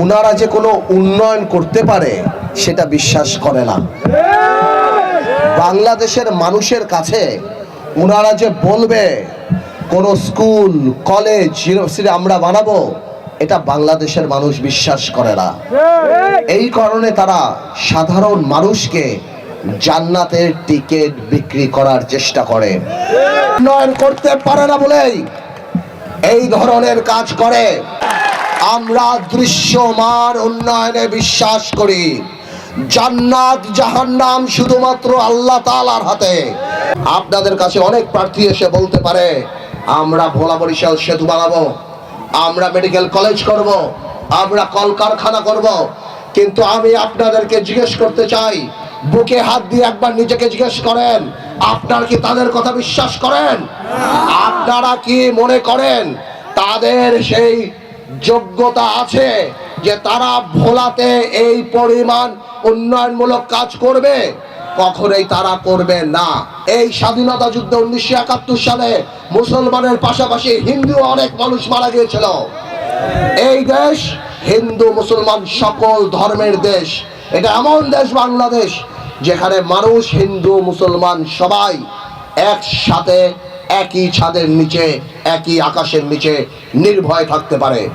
ওনারা যে কোনো উন্নয়ন করতে পারে সেটা বিশ্বাস করে না। বাংলাদেশের মানুষের কাছে ওনারা যে বলবে কোনো স্কুল কলেজ ইউনিভার্সিটি আমরা বানাবো, এটা বাংলাদেশের মানুষ বিশ্বাস করে না। এই কারণে তারা সাধারণ মানুষকে জান্নাতের টিকিট বিক্রি করার চেষ্টা করে। উন্নয়ন করতে পারে না বলেই এই ধরনের কাজ করে। আমরা দৃশ্যমান উন্নয়নে বিশ্বাস করি। জান্নাত জাহান্নাম শুধুমাত্র আল্লাহ তাআলার হাতে। আপনাদের কাছে অনেক প্রার্থী এসে বলতে পারে আমরা ভোলা বরিশাল সেতু বানাবো, আমরা মেডিকেল কলেজ করব, আমরা কলকারখানা করব, কিন্তু আমি আপনাদেরকে জিজ্ঞেস করতে চাই, বুকে হাত দিয়ে একবার নিজেকে জিজ্ঞেস করেন, আপনারা কি তাদের কথা বিশ্বাস করেন? আপনারা কি মনে করেন তাদের সেই যোগ্যতা আছে যে তারা ভোলাতে এই পরিমাণ উন্নয়নমূলক কাজ করবে? কখনোই তারা করবে না। এই স্বাধীনতা যুদ্ধে 1971 সালে মুসলমানের পাশাপাশি হিন্দু অনেক মানুষ মারা গিয়েছিল। এই দেশ হিন্দু মুসলমান সকল ধর্মের দেশ। এটা এমন দেশ বাংলাদেশ যেখানে মানুষ হিন্দু মুসলমান সবাই একসাথে একই ছাদের নিচে একই আকাশের নিচে নির্ভয় থাকতে পারে।